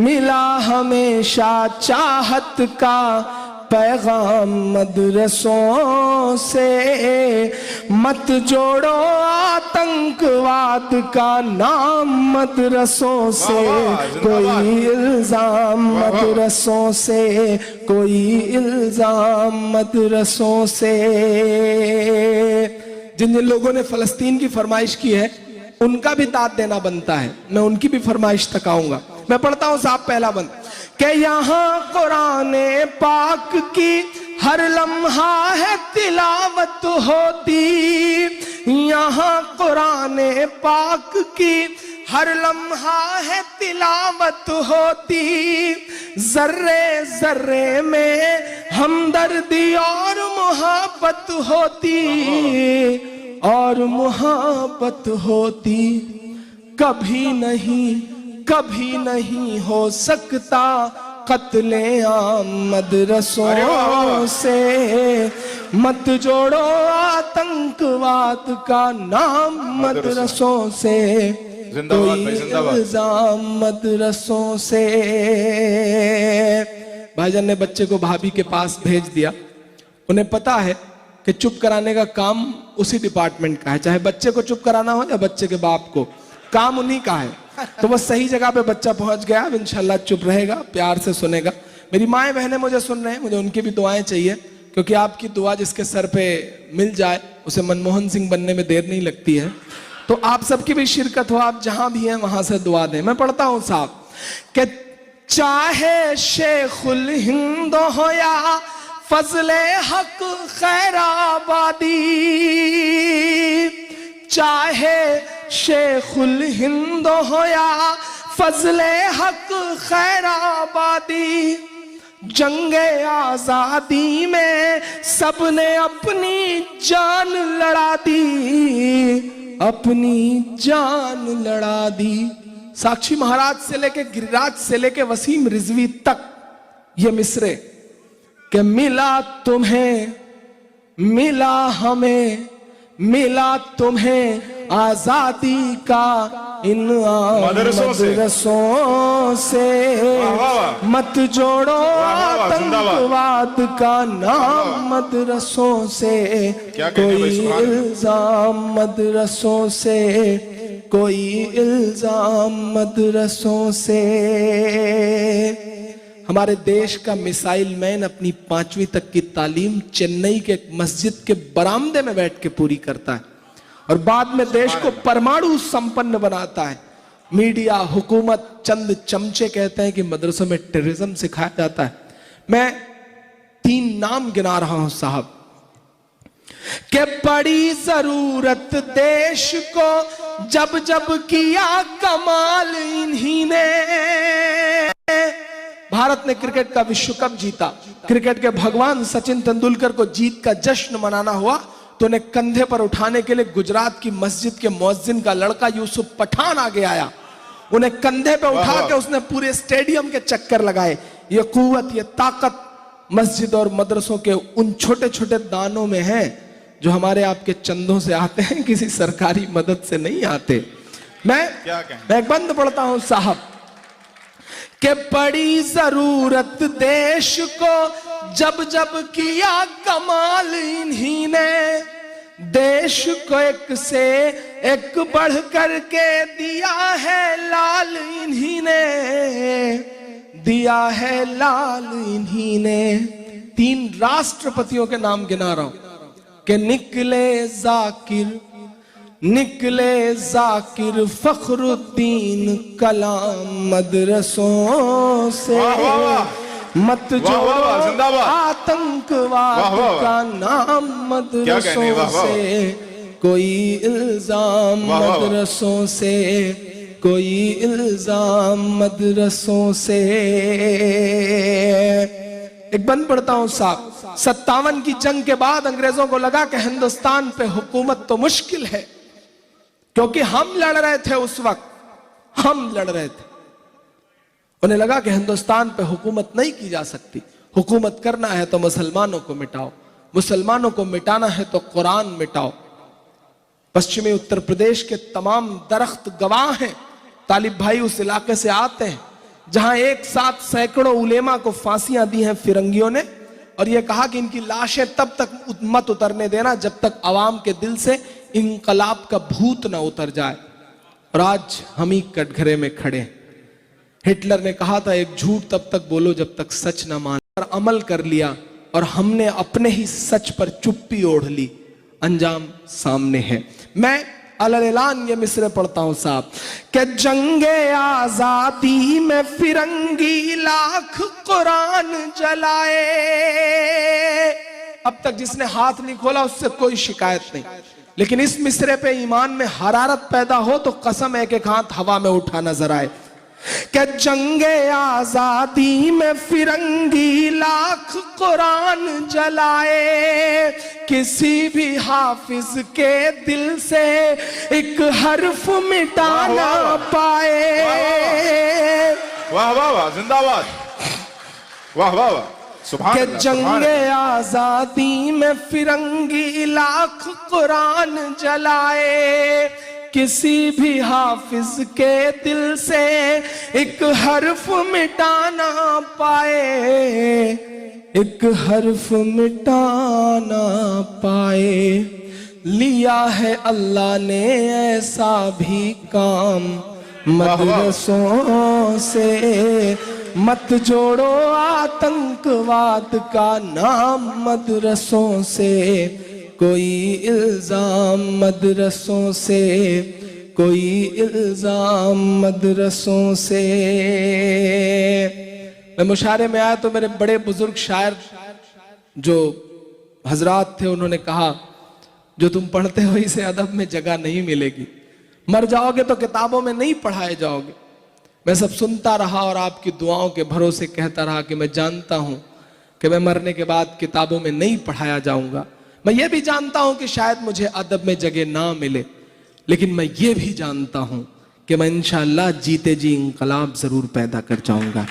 मिला हमेशा चाहत का पैगाम मदरसों से, मत जोड़ो आतंकवाद का नाम मदरसों से, कोई इल्जाम मदरसों से, कोई इल्जाम मदरसों से। जिन जिन लोगों ने फलस्तीन की फरमाइश की है उनका भी दाद देना बनता है, मैं उनकी भी फरमाइश तकाऊंगा। मैं पढ़ता हूं साहब पहला बंद कि यहाँ कुरान पाक की हर लम्हा है तिलावत होती, यहाँ कुरान पाक की हर लम्हा है तिलावत होती, जर्रे जर्रे में हमदर्दी और मोहब्बत होती, और मोहब्बत होती। कभी नहीं हो सकता कत्ले आम मदरसों से, मत जोड़ो आतंकवाद का नाम मदरसों से, कोई इल्जाम मदरसों से। भाईजान ने बच्चे को भाभी के पास भेज दिया। उन्हें पता है कि चुप कराने का काम उसी डिपार्टमेंट का है, चाहे बच्चे को चुप कराना हो या बच्चे के बाप को, काम उन्हीं का है। तो वो सही जगह पे बच्चा पहुंच गया। अब इंशाल्लाह चुप रहेगा, प्यार से सुनेगा। मेरी माएँ बहनें मुझे सुन रहे हैं, मुझे उनकी भी दुआएं चाहिए, क्योंकि आपकी दुआ जिसके सर पे मिल जाए उसे मनमोहन सिंह बनने में देर नहीं लगती है। तो आप सबकी भी शिरकत हो, आप जहां भी हैं वहां से दुआ दें। मैं पढ़ता हूं साहब कि चाहे शेखुल हिंद हो या फजले हक खैराबादी, चाहे शेखुल हिंद हो या फजले हक खैराबादी, जंगे आजादी में सबने अपनी जान लड़ा दी, अपनी जान लड़ा दी। साक्षी महाराज से लेके गिरिराज से लेके वसीम रिजवी तक ये मिसरे कि मिला तुम्हें, मिला हमें, मिला तुम्हें आजादी का इनाम मदरसों से, मत जोड़ो आतंकवाद का नाम मदरसों से, कोई इल्जाम मदरसों से, कोई इल्जाम मदरसों से। हमारे देश का मिसाइल मैन अपनी 5वीं तक की तालीम चेन्नई के एक मस्जिद के बरामदे में बैठ के पूरी करता है और बाद में देश को परमाणु संपन्न बनाता है। मीडिया, हुकूमत चंद चमचे कहते हैं कि मदरसों में टेररिज्म सिखाया जाता है। मैं 3 नाम गिना रहा हूं साहब कि बड़ी जरूरत देश को जब जब किया कमाल इन्हीं ने। भारत ने क्रिकेट का विश्व कप जीता, क्रिकेट के भगवान सचिन तेंदुलकर को जीत का जश्न मनाना हुआ तो उन्हें कंधे पर उठाने के लिए गुजरात की मस्जिद के मुअज्जिन का लड़का यूसुफ पठान आगे आया। उन्हें कंधे पे उठा के उसने पूरे स्टेडियम के चक्कर लगाए। ये कुव्वत, ये ताकत मस्जिद और मदरसों के उन छोटे छोटे दानों में है जो हमारे आपके चंदों से आते हैं, किसी सरकारी मदद से नहीं आते। मैं एक बंद पढ़ता हूं साहब कि बड़ी जरूरत देश को जब जब किया कमाल इन्हीं ने, देश को एक से एक बढ़ करके दिया है लाल इन्हीं ने, दिया है लाल इन्हीं ने। 3 राष्ट्रपतियों के नाम गिना रहा हूं कि निकले जाकिर फखरुद्दीन कलाम मदरसों से, मत जोड़ो आतंकवाद का नाम मदरसों से, कोई इल्जाम मदरसों से, कोई इल्जाम मदरसों से। एक बंद पढ़ता हूं साहब। 57 की जंग के बाद अंग्रेजों को लगा कि हिंदुस्तान पे हुकूमत तो मुश्किल है, क्योंकि हम लड़ रहे थे उस वक्त, हम लड़ रहे थे। उन्हें लगा कि हिंदुस्तान पे हुकूमत नहीं की जा सकती, हुकूमत करना है तो मुसलमानों को मिटाओ, मुसलमानों को मिटाना है तो कुरान मिटाओ। पश्चिमी उत्तर प्रदेश के तमाम दरख्त गवाह हैं, तालिब भाई उस इलाके से आते हैं। जहां एक साथ सैकड़ों उलेमा को फांसियां दी हैं फिरंगियों ने, और यह कहा कि इनकी लाशें तब तक मत उतरने देना जब तक अवाम के दिल से इंकलाब का भूत ना उतर जाए। और आज हम ही कटघरे में खड़े हैं। हिटलर ने कहा था एक झूठ तब तक बोलो जब तक सच ना मान, पर अमल कर लिया और हमने अपने ही सच पर चुप्पी ओढ़ ली। अंजाम सामने है। मैं अलग ये मिसरे पढ़ता हूं साहब कि जंगे आजादी में फिरंगी लाख कुरान जलाए। अब तक जिसने हाथ नहीं खोला उससे कोई शिकायत नहीं, लेकिन इस मिसरे पे ईमान में हरारत पैदा हो तो कसम एक एक हाथ हवा में उठा नजर आए कि जंगे आजादी में फिरंगी लाख कुरान जलाए, किसी भी हाफिज के दिल से एक हर्फ मिटा ना पाए। वाह वाह वाह, जिंदाबाद, वाह वाह वाह, सुभान कि अल्लाह, जंगे आजादी में फिरंगी लाख कुरान जलाए, किसी भी हाफिज के दिल से एक हर्फ मिटा ना पाए, एक हर्फ मिटा ना पाए। लिया है अल्लाह ने ऐसा भी काम मदरसों से, मत जोड़ो आतंकवाद का नाम मदरसों से। कोई इल्जाम मदरसों से, कोई इल्जाम मदरसों से। मैं मुशारे में आया तो मेरे बड़े बुजुर्ग शायर जो हजरात थे उन्होंने कहा जो तुम पढ़ते हो इसे अदब में जगह नहीं मिलेगी, मर जाओगे तो किताबों में नहीं पढ़ाए जाओगे। मैं सब सुनता रहा और आपकी दुआओं के भरोसे कहता रहा कि मैं जानता हूं कि मैं मरने के बाद किताबों में नहीं पढ़ाया जाऊंगा। मैं ये भी जानता हूं कि शायद मुझे अदब में जगह ना मिले, लेकिन मैं ये भी जानता हूं कि मैं इंशाअल्लाह जीते जी इंकलाब जरूर पैदा कर जाऊंगा।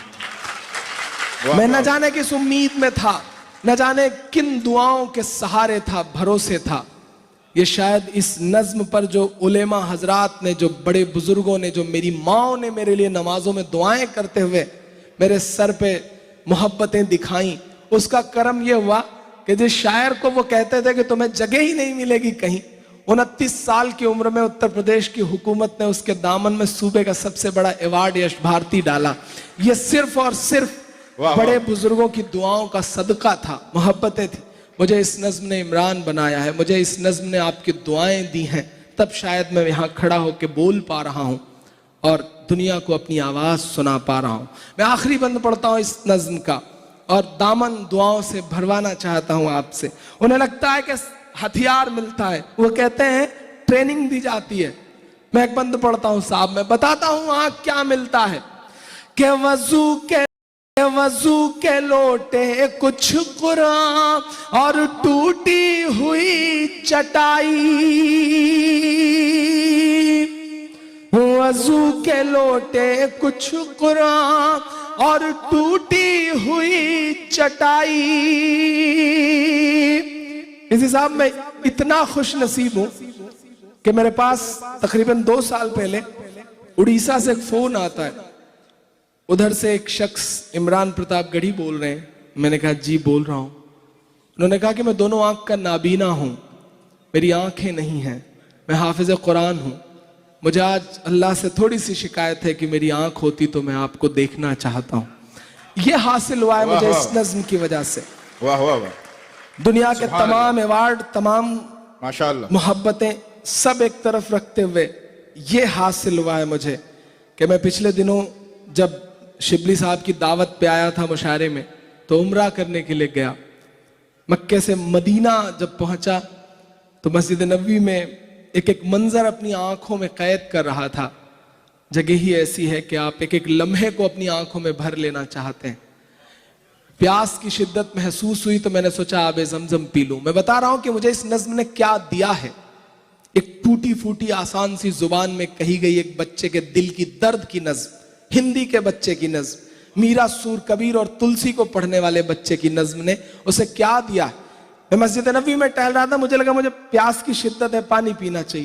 मैं न जाने किस उम्मीद में था, न जाने किन दुआओं के सहारे था, भरोसे था। ये शायद इस नज्म पर जो उलेमा हजरात ने, जो बड़े बुजुर्गों ने, जो मेरी माओ ने मेरे लिए नमाजों में दुआएं करते हुए मेरे सर पे मोहब्बतें दिखाई, उसका करम ये हुआ कि जिस शायर को वो कहते थे कि तुम्हें जगह ही नहीं मिलेगी कहीं, 29 साल की उम्र में उत्तर प्रदेश की हुकूमत ने उसके दामन में सूबे का सबसे बड़ा अवार्ड यश भारती डाला। ये सिर्फ और सिर्फ बड़े बुजुर्गों की दुआओं का सदका था, मोहब्बतें थी। मुझे इस नज्म ने इमरान बनाया है, मुझे इस नज्म ने आपकी दुआएं दी हैं, तब शायद मैं यहाँ खड़ा होकर बोल पा रहा हूँ और दुनिया को अपनी आवाज सुना पा रहा हूँ। मैं आखिरी बंद पढ़ता हूँ इस नज्म का और दामन दुआओं से भरवाना चाहता हूँ आपसे। उन्हें लगता है कि हथियार मिलता है, वो कहते हैं ट्रेनिंग दी जाती है। मैं एक बंद पढ़ता हूँ साहब, मैं बताता हूँ वहां क्या मिलता है कि वजू के लोटे कुछ कुरान और टूटी हुई चटाई, वजू के लोटे कुछ कुरान और टूटी हुई चटाई। इसी साहब मैं इतना खुश नसीब हूं कि मेरे पास तकरीबन 2 साल पहले उड़ीसा से एक फोन आता है। उधर से एक शख्स इमरान प्रताप गढ़ी बोल रहे हैं। मैंने कहा जी बोल रहा हूं। उन्होंने कहा कि मैं दोनों आंख का नाबीना हूं, मेरी आंखें नहीं हैं, मैं हाफिज कुरान हूं। मुझे आज अल्लाह से थोड़ी सी शिकायत है कि मेरी आंख होती तो मैं आपको देखना चाहता हूं। यह हासिल हुआ है मुझे इस नज्म की वजह से। वाह वाह वाह। दुनिया के तमाम अवार्ड, तमाम माशाअल्लाह, मोहब्बतें सब एक तरफ रखते हुए यह हासिल हुआ है मुझे कि मैं पिछले दिनों जब शिबली साहब की दावत पे आया था मुशायरे में, तो उम्रा करने के लिए गया। मक्के से मदीना जब पहुंचा तो मस्जिद नबवी में एक एक मंजर अपनी आंखों में कैद कर रहा था। जगह ही ऐसी है कि आप एक एक लम्हे को अपनी आंखों में भर लेना चाहते हैं। प्यास की शिद्दत महसूस हुई तो मैंने सोचा आबे ज़मज़म पी लूं। मैं बता रहा हूं कि मुझे इस नज्म ने क्या दिया है। एक टूटी फूटी आसान सी जुबान में कही गई एक बच्चे के दिल की दर्द की नज्म, हिंदी के बच्चे की नज्म, मीरा, सूर, कबीर और तुलसी को पढ़ने वाले बच्चे की नज्म ने उसे क्या दिया। मैं मस्जिद नबवी में टहल रहा था, मुझे लगा मुझे प्यास की शिद्दत है, पानी पीना चाहिए।